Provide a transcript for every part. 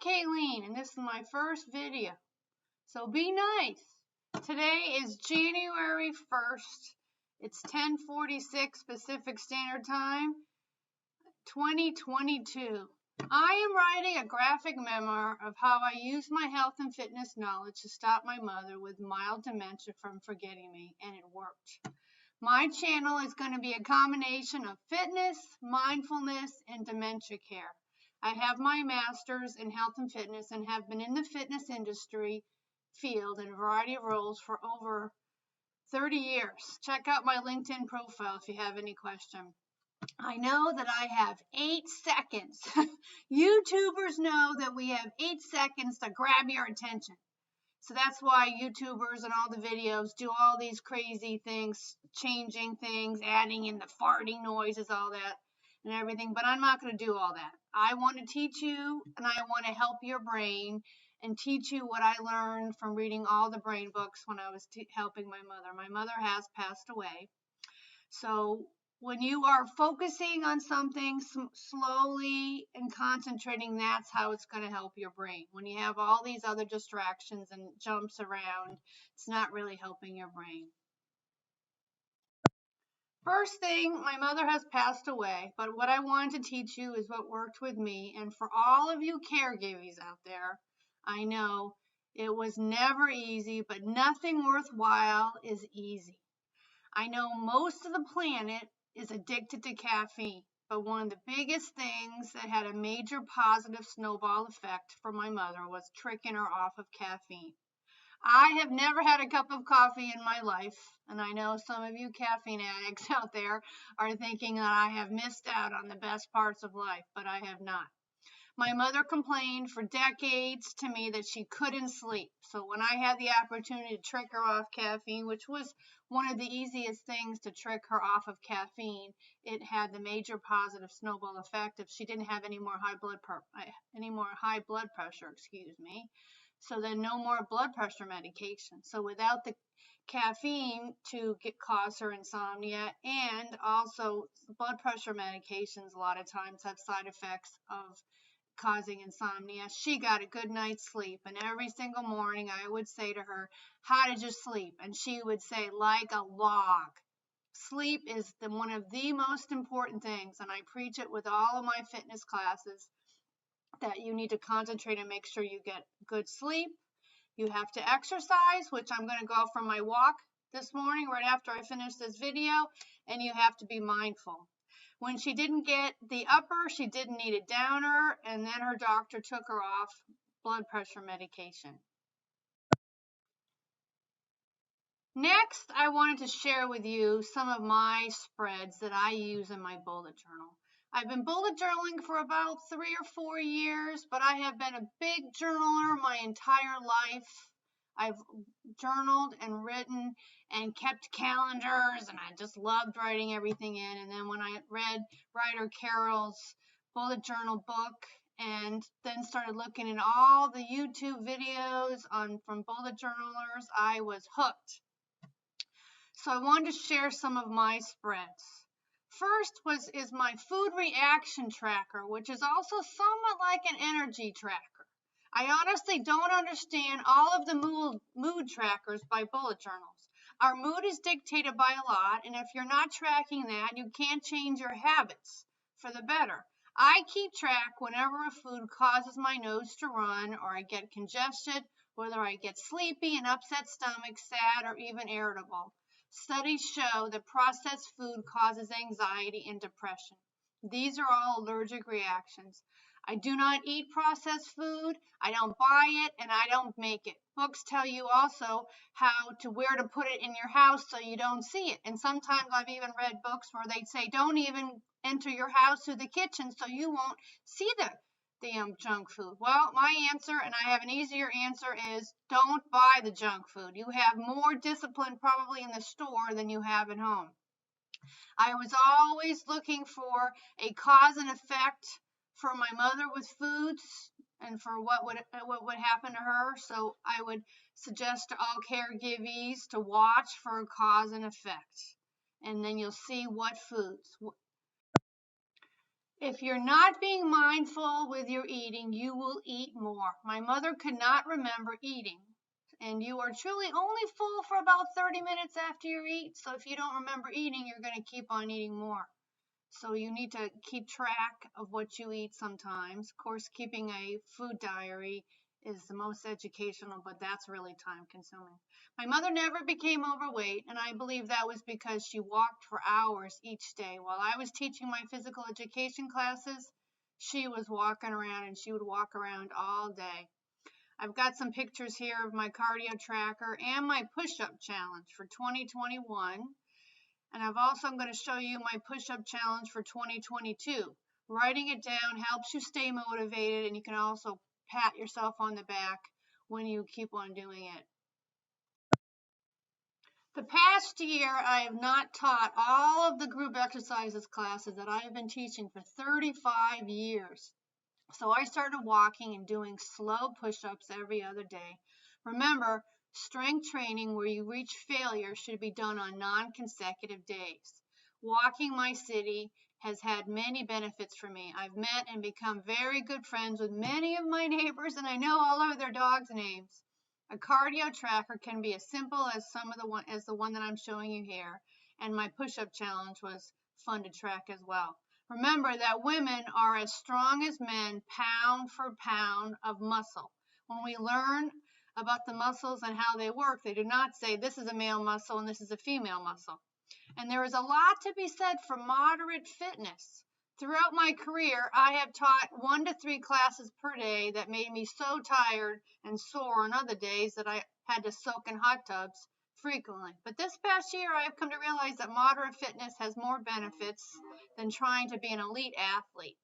Kayleen, and this is my first video, so be nice. Today is January 1st. It's 10:46 Pacific Standard Time, 2022. I am writing a graphic memoir of how I used my health and fitness knowledge to stop my mother with mild dementia from forgetting me, and it worked. My channel is going to be a combination of fitness, mindfulness, and dementia care. I have my master's in health and fitness and have been in the fitness industry field in a variety of roles for over 30 years. Check out my LinkedIn profile if you have any question. I know that I have 8 seconds. YouTubers know that we have 8 seconds to grab your attention. So that's why YouTubers and all the videos do all these crazy things, changing things, adding in the farting noises, all that and everything. But I'm not going to do all that. I want to teach you, and I want to help your brain and teach you what I learned from reading all the brain books when I was helping my mother. My mother has passed away. So when you are focusing on something slowly and concentrating, that's how it's going to help your brain. When you have all these other distractions and jumps around, it's not really helping your brain. First thing, my mother has passed away, but what I wanted to teach you is what worked with me. And for all of you caregivers out there, I know it was never easy, but nothing worthwhile is easy. I know most of the planet is addicted to caffeine, but one of the biggest things that had a major positive snowball effect for my mother was tricking her off of caffeine. I have never had a cup of coffee in my life, and I know some of you caffeine addicts out there are thinking that I have missed out on the best parts of life, but I have not. My mother complained for decades to me that she couldn't sleep. So when I had the opportunity to trick her off caffeine, which was one of the easiest things to trick her off of caffeine, it had the major positive snowball effect if she didn't have any more high blood pressure, So then no more blood pressure medication. So without the caffeine to cause her insomnia, and also blood pressure medications a lot of times have side effects of causing insomnia. She got a good night's sleep, and every single morning I would say to her, "How did you sleep?" And she would say, "Like a log." Sleep is one of the most important things, and I preach it with all of my fitness classes, that you need to concentrate and make sure you get good sleep. You have to exercise, which I'm going to go for my walk this morning right after I finish this video, and you have to be mindful. When she didn't get the upper, she didn't need a downer, and then her doctor took her off blood pressure medication. Next, I wanted to share with you some of my spreads that I use in my bullet journal. I've been bullet journaling for about 3 or 4 years, but I have been a big journaler my entire life. I've journaled and written and kept calendars, and I just loved writing everything in. And then when I read writer Carol's bullet journal book, and then started looking at all the YouTube videos from bullet journalers, I was hooked. So I wanted to share some of my spreads. First is my food reaction tracker, which is also somewhat like an energy tracker. I honestly don't understand all of the mood trackers by bullet journals. Our mood is dictated by a lot, and if you're not tracking that, you can't change your habits for the better. I keep track whenever a food causes my nose to run, or I get congested, whether I get sleepy, an upset stomach, sad, or even irritable. Studies show that processed food causes anxiety and depression. These are all allergic reactions. I do not eat processed food, I don't buy it, and I don't make it. Books tell you also where to put it in your house so you don't see it. And sometimes I've even read books where they say don't even enter your house through the kitchen so you won't see the junk food. Well, my answer, and I have an easier answer, is don't buy the junk food. You have more discipline probably in the store than you have at home. I was always looking for a cause and effect for my mother with foods and for what would happen to her. So I would suggest to all caregivers to watch for a cause and effect. And then you'll see what foods. If you're not being mindful with your eating, you will eat more. My mother could not remember eating. And you are truly only full for about 30 minutes after you eat. So if you don't remember eating, you're going to keep on eating more. So you need to keep track of what you eat sometimes. Of course, keeping a food diary is the most educational, but that's really time consuming. My mother never became overweight, and I believe that was because she walked for hours each day. While I was teaching my physical education classes, she was walking around, and she would walk around all day. I've got some pictures here of my cardio tracker and my push-up challenge for 2021. And I'm going to show you my push-up challenge for 2022. Writing it down helps you stay motivated, and you can also pat yourself on the back when you keep on doing it. The past year, I have not taught all of the group exercises classes that I have been teaching for 35 years. So I started walking and doing slow push-ups every other day. Remember, strength training where you reach failure should be done on non-consecutive days. Walking my city has had many benefits for me. I've met and become very good friends with many of my neighbors, and I know all of their dogs' names. A cardio tracker can be as simple as the one that I'm showing you here, and my push-up challenge was fun to track as well. Remember that women are as strong as men, pound for pound of muscle. When we learn about the muscles and how they work, they do not say this is a male muscle and this is a female muscle. And there is a lot to be said for moderate fitness. Throughout my career, I have taught 1 to 3 classes per day that made me so tired and sore on other days that I had to soak in hot tubs frequently. But this past year, I have come to realize that moderate fitness has more benefits than trying to be an elite athlete,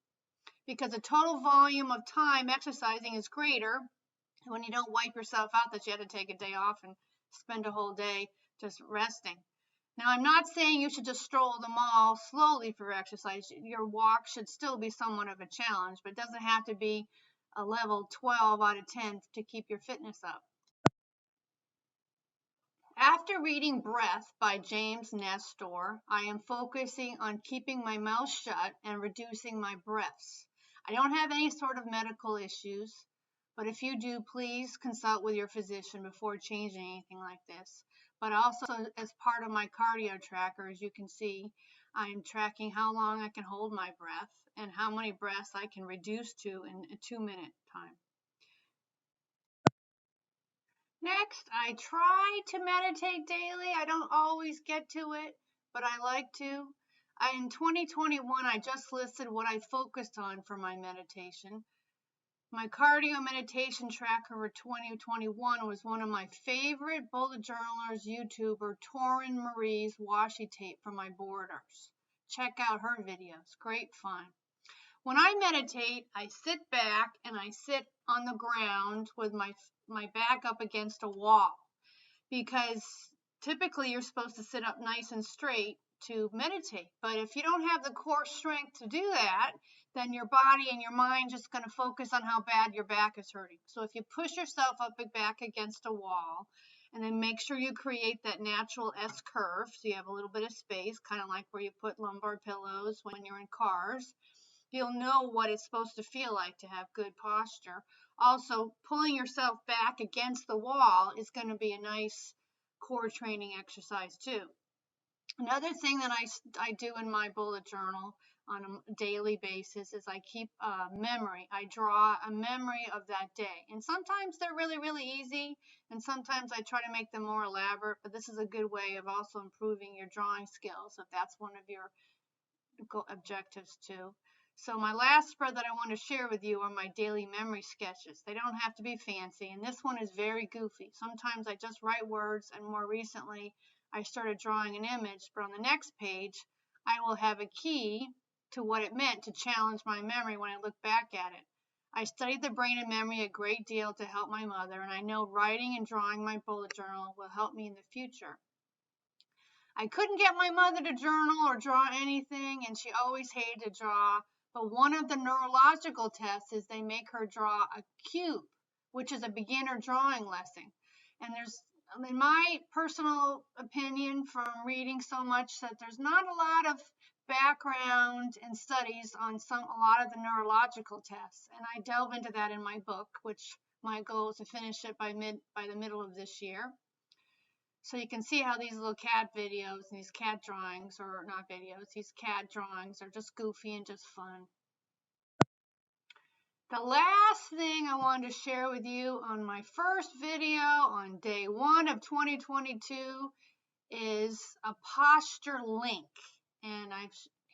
because the total volume of time exercising is greater when you don't wipe yourself out that you had to take a day off and spend a whole day just resting. Now, I'm not saying you should just stroll the mall slowly for exercise. Your walk should still be somewhat of a challenge, but it doesn't have to be a level 12 out of 10 to keep your fitness up. After reading Breath by James Nestor, I am focusing on keeping my mouth shut and reducing my breaths. I don't have any sort of medical issues, but if you do, please consult with your physician before changing anything like this. But also, as part of my cardio tracker, as you can see, I'm tracking how long I can hold my breath and how many breaths I can reduce to in a 2-minute time. Next, I try to meditate daily. I don't always get to it, but I like to. In 2021, I just listed what I focused on for my meditation. My cardio meditation tracker for 2021 was one of my favorite bullet journalers, YouTuber Torin Marie's washi tape for my borders. Check out her videos. Great fun. When I meditate, I sit back and I sit on the ground with my back up against a wall, because typically you're supposed to sit up nice and straight to meditate. But if you don't have the core strength to do that, then your body and your mind just going to focus on how bad your back is hurting. So if you push yourself up and back against a wall, and then make sure you create that natural S curve so you have a little bit of space, kind of like where you put lumbar pillows when you're in cars, you'll know what it's supposed to feel like to have good posture. Also, pulling yourself back against the wall is going to be a nice core training exercise too. Another thing that I do in my bullet journal on a daily basis is I keep a memory. I draw a memory of that day. And sometimes they're really, really easy, and sometimes I try to make them more elaborate, but this is a good way of also improving your drawing skills if that's one of your objectives too. So my last spread that I want to share with you are my daily memory sketches. They don't have to be fancy, and this one is very goofy. Sometimes I just write words, and more recently I started drawing an image, but on the next page I will have a key to what it meant to challenge my memory when I look back at it. I studied the brain and memory a great deal to help my mother, and I know writing and drawing my bullet journal will help me in the future. I couldn't get my mother to journal or draw anything, and she always hated to draw. But one of the neurological tests is they make her draw a cube, which is a beginner drawing lesson. And in my personal opinion, from reading so much, that there's not a lot of background and studies on a lot of the neurological tests, and I delve into that in my book, which my goal is to finish it by the middle of this year. So you can see how these little cat videos and these cat drawings, or not videos, these cat drawings are just goofy and just fun. The last thing I wanted to share with you on my first video on day 1 of 2022 is a posture link. And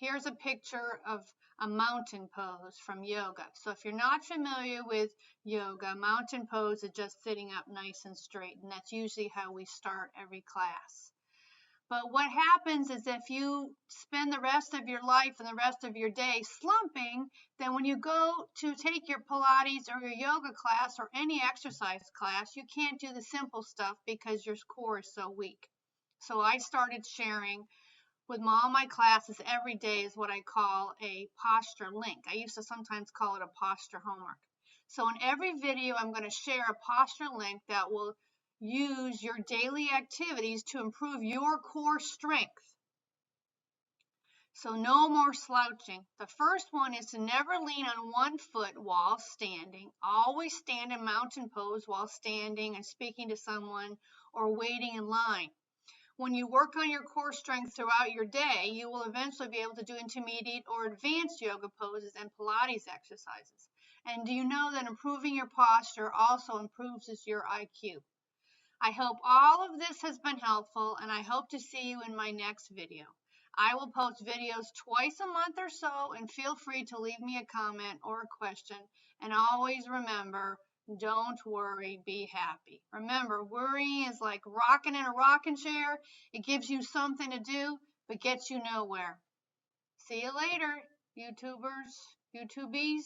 here's a picture of a mountain pose from yoga. So if you're not familiar with yoga, mountain pose is just sitting up nice and straight, and that's usually how we start every class. But what happens is if you spend the rest of your life and the rest of your day slumping, then when you go to take your Pilates or your yoga class or any exercise class, you can't do the simple stuff because your core is so weak. So I started sharing with all my classes every day is what I call a posture link. I used to sometimes call it a posture homework. So in every video, I'm going to share a posture link that will use your daily activities to improve your core strength. So no more slouching. The first one is to never lean on one foot while standing. Always stand in mountain pose while standing and speaking to someone or waiting in line. When you work on your core strength throughout your day, you will eventually be able to do intermediate or advanced yoga poses and Pilates exercises. And do you know that improving your posture also improves your IQ? I hope all of this has been helpful, and I hope to see you in my next video. I will post videos twice a month or so, and feel free to leave me a comment or a question. And always remember, don't worry, be happy. Remember, worrying is like rocking in a rocking chair. It gives you something to do, but gets you nowhere. See you later, YouTubers, YouTubies.